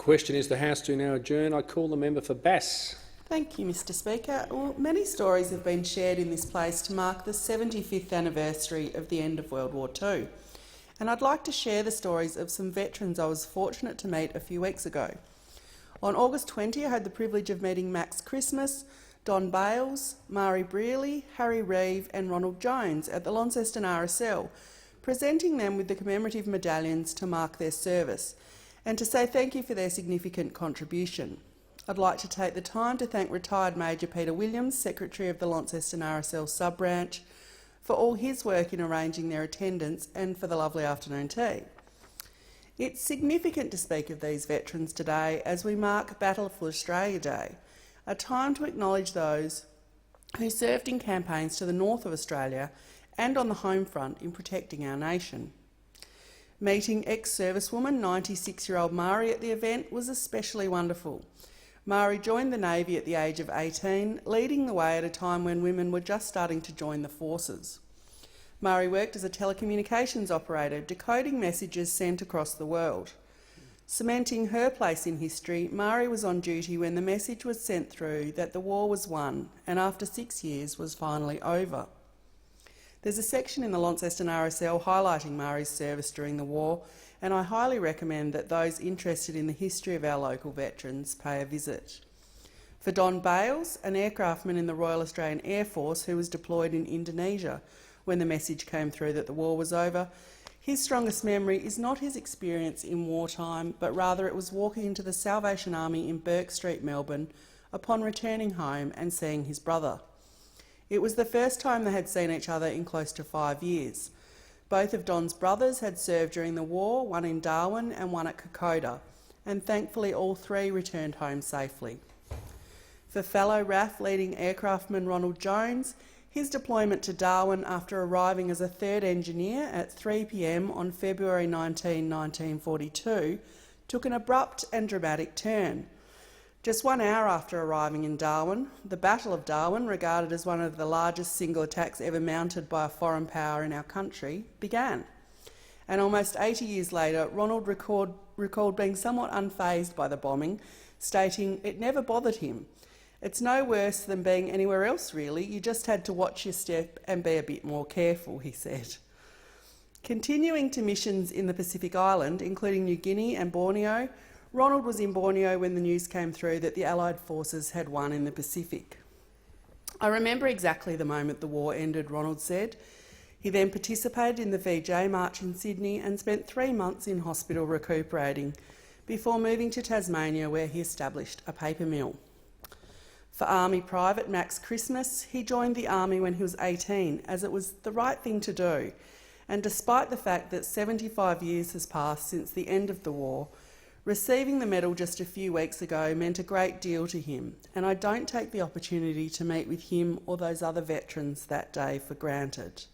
Question: is the House to now adjourn? I call the member for Bass. Thank you, Mr Speaker. Well, many stories have been shared in this place to mark the 75th anniversary of the end of World War II. And I'd like to share the stories of some veterans I was fortunate to meet a few weeks ago. On August 20, I had the privilege of meeting Max Christmas, Don Bales, Mari Brearley, Harry Reeve and Ronald Jones at the Launceston RSL, presenting them with the commemorative medallions to mark their service and to say thank you for their significant contribution. I'd like to take the time to thank retired Major Peter Williams, Secretary of the Launceston RSL sub-branch, for all his work in arranging their attendance and for the lovely afternoon tea. It's significant to speak of these veterans today as we mark Battle for Australia Day, a time to acknowledge those who served in campaigns to the north of Australia and on the home front in protecting our nation. Meeting ex-servicewoman 96-year-old Mari at the event was especially wonderful. Mari joined the Navy at the age of 18, leading the way at a time when women were just starting to join the forces. Mari worked as a telecommunications operator, decoding messages sent across the world. Cementing her place in history, Mari was on duty when the message was sent through that the war was won and after 6 years was finally over. There's a section in the Launceston RSL highlighting Mari's service during the war, and I highly recommend that those interested in the history of our local veterans pay a visit. For Don Bales, an aircraftman in the Royal Australian Air Force who was deployed in Indonesia when the message came through that the war was over, his strongest memory is not his experience in wartime, but rather it was walking into the Salvation Army in Burke Street, Melbourne, upon returning home and seeing his brother. It was the first time they had seen each other in close to 5 years. Both of Don's brothers had served during the war, one in Darwin and one at Kokoda, and thankfully all three returned home safely. For fellow RAF leading aircraftman Ronald Jones, his deployment to Darwin after arriving as a third engineer at 3 p.m. on February 19, 1942 took an abrupt and dramatic turn. Just 1 hour after arriving in Darwin, the Battle of Darwin, regarded as one of the largest single attacks ever mounted by a foreign power in our country, began. And almost 80 years later, Ronald recalled being somewhat unfazed by the bombing, stating it never bothered him. It's no worse than being anywhere else really, you just had to watch your step and be a bit more careful, he said. Continuing to missions in the Pacific Island, including New Guinea and Borneo, Ronald was in Borneo when the news came through that the Allied forces had won in the Pacific. I remember exactly the moment the war ended, Ronald said. He then participated in the VJ March in Sydney and spent 3 months in hospital recuperating before moving to Tasmania where he established a paper mill. For Army Private Max Christmas, he joined the Army when he was 18 as it was the right thing to do, and despite the fact that 75 years has passed since the end of the war, receiving the medal just a few weeks ago meant a great deal to him, and I don't take the opportunity to meet with him or those other veterans that day for granted.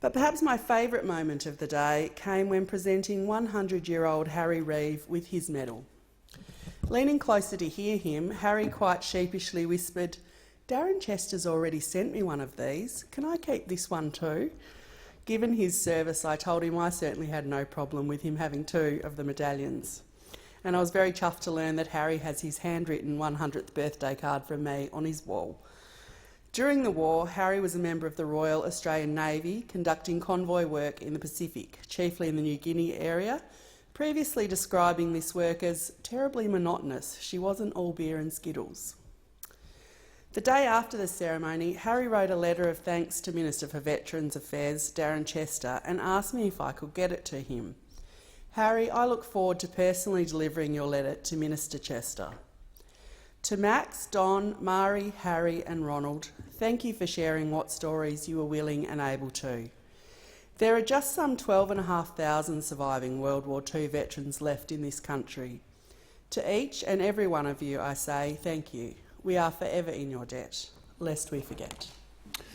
But perhaps my favourite moment of the day came when presenting 100-year-old Harry Reeve with his medal. Leaning closer to hear him, Harry quite sheepishly whispered, "Darren Chester's already sent me one of these. Can I keep this one too?" Given his service, I told him I certainly had no problem with him having 2 of the medallions. And I was very chuffed to learn that Harry has his handwritten 100th birthday card from me on his wall. During the war, Harry was a member of the Royal Australian Navy, conducting convoy work in the Pacific, chiefly in the New Guinea area, previously describing this work as terribly monotonous. She wasn't all beer and Skittles. The day after the ceremony, Harry wrote a letter of thanks to Minister for Veterans Affairs, Darren Chester, and asked me if I could get it to him. Harry, I look forward to personally delivering your letter to Minister Chester. To Max, Don, Mari, Harry and Ronald, thank you for sharing what stories you were willing and able to. There are just some 12,500 surviving World War II veterans left in this country. To each and every one of you I say thank you. We are forever in your debt, lest we forget.